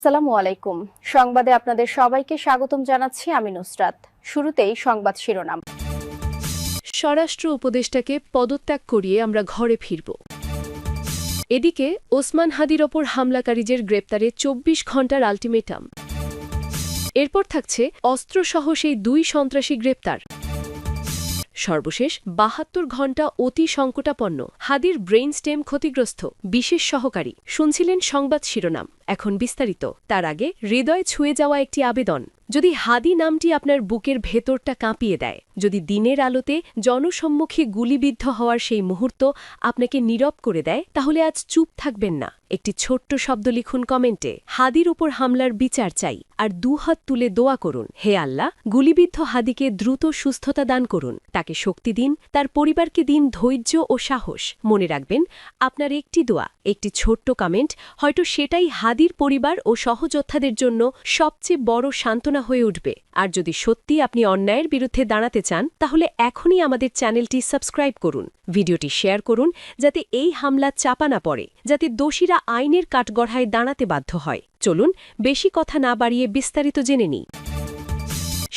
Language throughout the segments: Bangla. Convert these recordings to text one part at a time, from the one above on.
আসসালামু আলাইকুম। সংবাদে আপনাদের সবাইকে স্বাগতম জানাচ্ছি আমি নুসরাত। শুরুতেই সংবাদ শিরোনাম। স্বরাষ্ট্র উপদেষ্টাকে পদত্যাগ করিয়ে আমরা ঘরে ফিরব। এদিকে ওসমান হাদির ওপর হামলাকারীদের গ্রেপ্তারে ২৪ ঘণ্টার আল্টিমেটাম। এরপর থাকছে অস্ত্রসহ সেই দুই সন্ত্রাসী গ্রেপ্তার। সর্বশেষ ৭২ ঘণ্টা অতি সংকটাপন্ন, হাদির ব্রেইন স্টেম ক্ষতিগ্রস্ত, বিশেষ সহকারী। শুনছিলেন সংবাদ শিরোনাম, এখন বিস্তারিত। তার আগে হৃদয় ছুঁয়ে যাওয়া একটি আবেদন। যদি হাদি নামটি আপনার বুকের ভেতরটা কাঁপিয়ে দেয়, যদি দিনের আলোতে জনসম্মুখে গুলিবিদ্ধ হওয়ার সেই মুহূর্ত আপনাকে নীরব করে দেয়, তাহলে আজ চুপ থাকবেন না। একটি ছোট্ট শব্দ লিখুন কমেন্টে, হাদির উপর হামলার বিচার চাই, আর দুহাত তুলে দোয়া করুন, হে আল্লাহ, গুলিবিদ্ধ হাদিকে দ্রুত সুস্থতা দান করুন, তাকে শক্তি দিন, তার পরিবারকে দিন ধৈর্য ও সাহস। মনে রাখবেন, আপনার একটি দোয়া, একটি ছোট্ট কমেন্ট, হয়তো সেটাই হাদির পরিবার ও সহযোদ্ধাদের জন্য সবচেয়ে বড় সান্ত্বনা হয়ে উঠবে। আর যদি সত্যি আপনি অন্যায়ের বিরুদ্ধে দাঁড়াতে চান, তাহলে এখনই আমাদের চ্যানেলটি সাবস্ক্রাইব করুন, ভিডিওটি শেয়ার করুন, যাতে এই হামলা চাপা না পড়ে, যাতে দোষীরা আইনের কাঠগড়ায় দাঁড়াতে বাধ্য হয়। চলুন বেশি কথা না বাড়িয়ে বিস্তারিত জেনে নিই।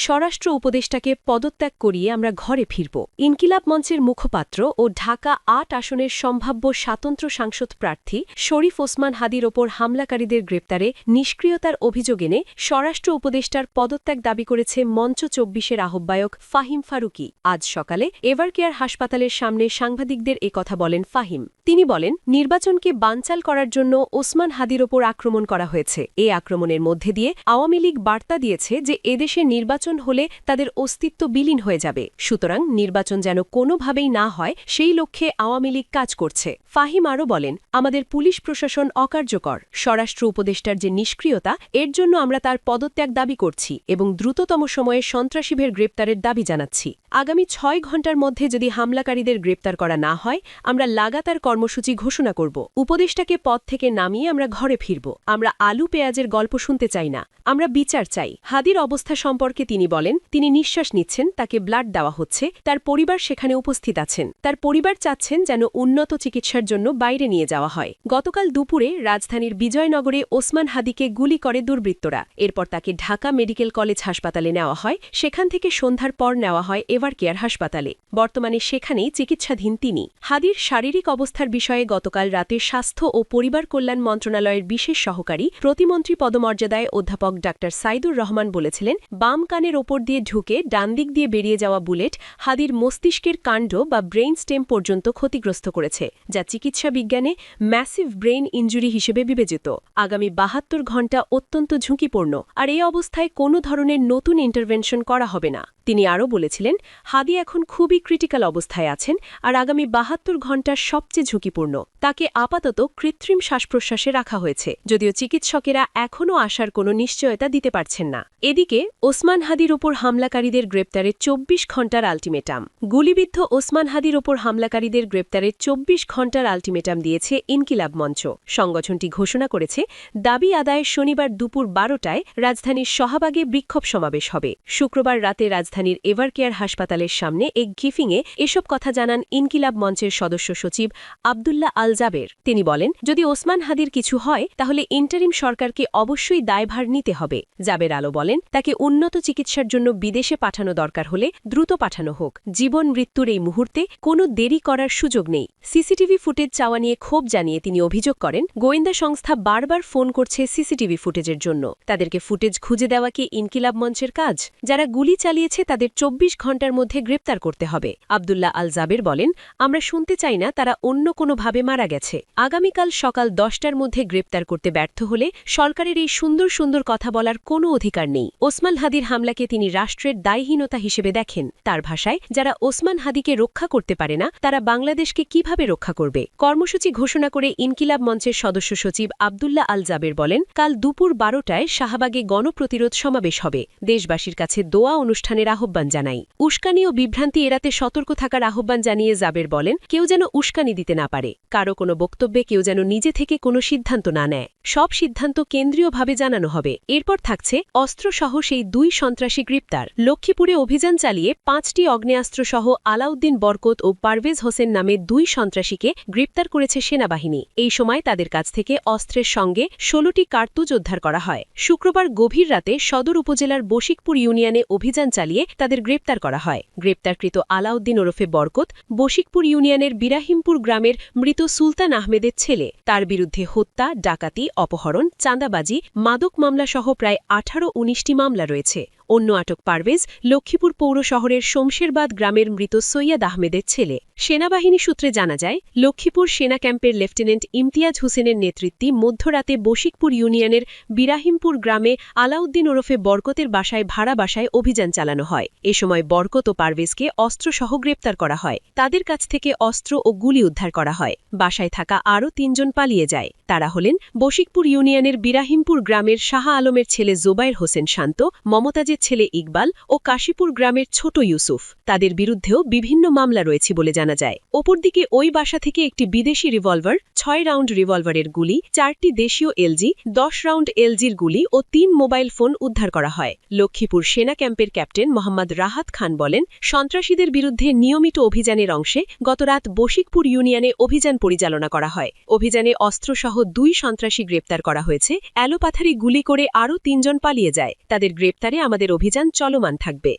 স্বরাষ্ট্র উপদেষ্টাকে পদত্যাগ করিয়ে আমরা ঘরে ফিরব। ইনকিলাব মঞ্চের মুখপাত্র ও ঢাকা ৮ আসনের সম্ভাব্য স্বাতন্ত্র্য সাংসদ প্রার্থী শরীফ ওসমান হাদির ওপর হামলাকারীদের গ্রেপ্তারে নিষ্ক্রিয়তার অভিযোগ এনে স্বরাষ্ট্র উপদেষ্টার পদত্যাগ দাবি করেছে মঞ্চ ২৪-এর আহ্বায়ক ফাহিম ফারুকী। আজ সকালে এভারকেয়ার হাসপাতালের সামনে সাংবাদিকদের কথা বলেন ফাহিম। তিনি বলেন, নির্বাচনকে বানচাল করার জন্য ওসমান হাদির ওপর আক্রমণ করা হয়েছে। এই আক্রমণের মধ্যে দিয়ে আওয়ামী লীগ বার্তা দিয়েছে যে এদেশে নির্বাচন হলে তাদের অস্তিত্ব বিলীন হয়ে যাবে, সুতরাং নির্বাচন যেন কোনোভাবেই না হয় সেই লক্ষ্যে আওয়ামী লীগ কাজ করছে। ফাহিম আরও বলেন, আমাদের পুলিশ প্রশাসন অকার্যকর, স্বরাষ্ট্র উপদেষ্টার যে নিষ্ক্রিয়তা, এর জন্য আমরা তার পদত্যাগ দাবি করছি এবং দ্রুততম সময়ে সন্ত্রাসীদের গ্রেপ্তারের দাবি জানাচ্ছি। আগামী ৬ ঘণ্টার মধ্যে যদি হামলাকারীদের গ্রেপ্তার করা না হয়, আমরা লাগাতার কর্মসূচি ঘোষণা করব। উপদেষ্টাকে পদ থেকে নামিয়ে আমরা ঘরে ফিরব। আমরা আলু পেঁয়াজের গল্প শুনতে চাই না, আমরা বিচার চাই। হাদির অবস্থা সম্পর্কে তিনি বলেন, তিনি নিঃশ্বাস নিচ্ছেন, তাকে ব্লাড দেওয়া হচ্ছে, তার পরিবার সেখানে উপস্থিত আছেন। তার পরিবার চাচ্ছেন যেন উন্নত চিকিৎসার জন্য বাইরে নিয়ে যাওয়া হয়। গতকাল দুপুরে রাজধানীর বিজয়নগরে ওসমান হাদিকে গুলি করে দুর্বৃত্তরা। এরপর তাকে ঢাকা মেডিকেল কলেজ হাসপাতালে নেওয়া হয়, সেখান থেকে সন্ধ্যার পর নেওয়া হয় এভারকেয়ার হাসপাতালে। বর্তমানে সেখানেই চিকিৎসাধীন তিনি। হাদির শারীরিক অবস্থার বিষয়ে গতকাল রাতে স্বাস্থ্য ও পরিবার কল্যাণ মন্ত্রণালয়ের বিশেষ সহকারী প্রতিমন্ত্রী পদমর্যাদায় অধ্যাপক ডা সাইদুর রহমান বলেছিলেন, বাম কানের ওপর দিয়ে ঢুকে ডান দিক দিয়ে বেরিয়ে যাওয়া বুলেট হাদির মস্তিষ্কের কাণ্ড বা ব্রেইন স্টেম পর্যন্ত ক্ষতিগ্রস্ত করেছে, যা চিকিৎসা বিজ্ঞানে ম্যাসিভ ব্রেইন ইনজুরি হিসেবে বিবেচিত। আগামী ৭২ ঘণ্টা অত্যন্ত ঝুঁকিপূর্ণ, আর এই অবস্থায় কোনো ধরনের নতুন ইন্টারভেনশন করা হবে না। তিনি আরও বলেছিলেন, হাদি এখন খুবই ক্রিটিক্যাল অবস্থায় আছেন, আর আগামী ৭২ ঘণ্টা সবচেয়ে ঝুঁকিপূর্ণ। তাকে আপাতত কৃত্রিম শ্বাসপ্রশ্বাসে রাখা হয়েছে, যদিও চিকিৎসকেরা এখনও আসার কোনো নিশ্চয়তা দিতে পারছেন না। এদিকে ওসমান হাদির ওপর হামলাকারীদের গ্রেপ্তারে ২৪ ঘণ্টার আল্টিমেটাম। গুলিবিদ্ধ ওসমান হাদির ওপর হামলাকারীদের গ্রেপ্তারে ২৪ ঘণ্টার আল্টিমেটাম দিয়েছে ইনকিলাব মঞ্চ। সংগঠনটি ঘোষণা করেছে, দাবি আদায়ে শনিবার দুপুর ১২টায় রাজধানীর শাহবাগে বিক্ষোভ সমাবেশ হবে। শুক্রবার রাতে রাজধানীর এভারকেয়ার হাসপাতালের সামনে এক ব্রিফিংয়ে এসব কথা জানান ইনকিলাব মঞ্চের সদস্য সচিব আবদুল্লাহ আল জাবের। তিনি বলেন, যদি ওসমান হাদির কিছু হয়, তাহলে ইন্টারিম সরকারকে অবশ্যই দায়ভার নিতে হবে। জাবের আলো বলেন, তাকে উন্নত চিকিৎসার জন্য বিদেশে পাঠানো দরকার হলে দ্রুত পাঠানো হোক। জীবন মৃত্যুর এই মুহূর্তে কোনো দেরি করার সুযোগ নেই। সিসিটিভি ফুটেজ চাওয়া নিয়ে ক্ষোভ জানিয়ে তিনি অভিযোগ করেন, গোয়েন্দা সংস্থা বারবার ফোন করছে সিসিটিভি ফুটেজের জন্য। তাদেরকে ফুটেজ খুঁজে দেওয়া কি ইনকিলাব মঞ্চের কাজ? যারা গুলি চালিয়েছে তাদের ২৪ ঘণ্টার মধ্যে গ্রেপ্তার করতে হবে। আবদুল্লাহ আল জাবের বলেন, আমরা শুনতে চাই না তারা অন্য কোনোভাবে মারা গেছে। আগামীকাল সকাল ১০টার মধ্যে গ্রেপ্তার করতে ব্যর্থ হলে সরকারের এই সুন্দর সুন্দর কথা বলার কোনো অধিকার নেই। ওসমান হাদির হামলাকে তিনি রাষ্ট্রের দায়হীনতা হিসেবে দেখেন। তার ভাষায়, যারা ওসমান হাদিকে রক্ষা করতে পারে না, তারা বাংলাদেশকে কিভাবে রক্ষা করবে? কর্মসূচি ঘোষণা করে ইনকিলাব মঞ্চের সদস্য সচিব আবদুল্লাহ আল জাবের বলেন, কাল দুপুর ১২টায় শাহবাগে গণপ্রতিরোধ সমাবেশ হবে। দেশবাসীর কাছে দোয়া অনুষ্ঠানের আহ্বান জানাই। উস্কানি ও বিভ্রান্তি এড়াতে সতর্ক থাকার আহ্বান জানিয়ে জাবের বলেন, কেউ যেন উস্কানি দিতে না পারে, কারো কোনো বক্তব্যে কেউ যেন নিজে থেকে কোনো সিদ্ধান্ত না নেয়। সব সিদ্ধান্ত কেন্দ্রীয়ভাবে জানানো হবে। এরপর থাকছে অস্ত্রসহ সেই দুই সন্ত্রাসী সন্ত্রাসী গ্রেপ্তার। লক্ষ্মীপুরে অভিযান চালিয়ে 5টি অগ্নেয়াস্ত্রসহ আলাউদ্দিন বরকত ও পারভেজ হোসেন নামে 2 সন্ত্রাসীকে গ্রেপ্তার করেছে সেনাবাহিনী। এই সময় তাদের কাছ থেকে অস্ত্রের সঙ্গে 16টি কার্তুজ উদ্ধার করা হয়। শুক্রবার গভীর রাতে সদর উপজেলার বশিকপুর ইউনিয়নে অভিযান চালিয়ে তাদের গ্রেপ্তার করা হয়। গ্রেপ্তারকৃত আলাউদ্দিন ওরফে বরকত বশিকপুর ইউনিয়নের বিরাহিমপুর গ্রামের মৃত সুলতান আহমেদের ছেলে। তার বিরুদ্ধে হত্যা, ডাকাতি, অপহরণ, চাঁদাবাজি, মাদক মামলাসহ প্রায় 18-19টি মামলা রয়েছে। অন্য আটক পারভেজ লক্ষ্মীপুর পৌর শহরের শমশেরবাদ গ্রামের মৃত সৈয়দ আহমেদের ছেলে। সেনাবাহিনী সূত্রে জানা যায়, লক্ষ্মীপুর সেনা ক্যাম্পের লেফটেন্যান্ট ইমতিয়াজ হোসেনের নেতৃত্বে মধ্যরাতে বশিকপুর ইউনিয়নের বিরাহিমপুর গ্রামে আলাউদ্দিন ওরফে বরকতের বাসায় ভাড়া বাসায় অভিযান চালানো হয়। এ সময় বরকত ও পারভেজকে অস্ত্রসহ গ্রেপ্তার করা হয়। তাদের কাছ থেকে অস্ত্র ও গুলি উদ্ধার করা হয়। বাসায় থাকা আরও 3 জন পালিয়ে যায়। তারা হলেন বশিকপুর ইউনিয়নের বিরাহিমপুর গ্রামের শাহ আলমের ছেলে জোবায়ের হোসেন শান্ত, মমতাজের ছেলে ইকবাল ও কাশীপুর গ্রামের ছোট ইউসুফ। তাদের বিরুদ্ধেও বিভিন্ন মামলা রয়েছে বলে জানা যায়। অপরদিকে ওই বাসা থেকে একটি বিদেশি রিভলভার, 6 রাউন্ড রিভলভারের গুলি, 4টি দেশীয় এলজি, 10 রাউন্ড এলজির গুলি ও 3 মোবাইল ফোন উদ্ধার করা হয়। লক্ষ্মীপুর সেনা ক্যাম্পের ক্যাপ্টেন মোহাম্মদ রাহাত খান বলেন, সন্ত্রাসীদের বিরুদ্ধে নিয়মিত অভিযানের অংশে গতরাত বশিকপুর ইউনিয়নে অভিযান পরিচালনা করা হয়। অভিযানে অস্ত্রসহ 2 সন্ত্রাসী গ্রেপ্তার করা হয়েছে। এলোপাথারি গুলি করে আরও 3 জন পালিয়ে যায়। তাদের গ্রেপ্তারে আমাদের অভিযান চলমান থাকবে।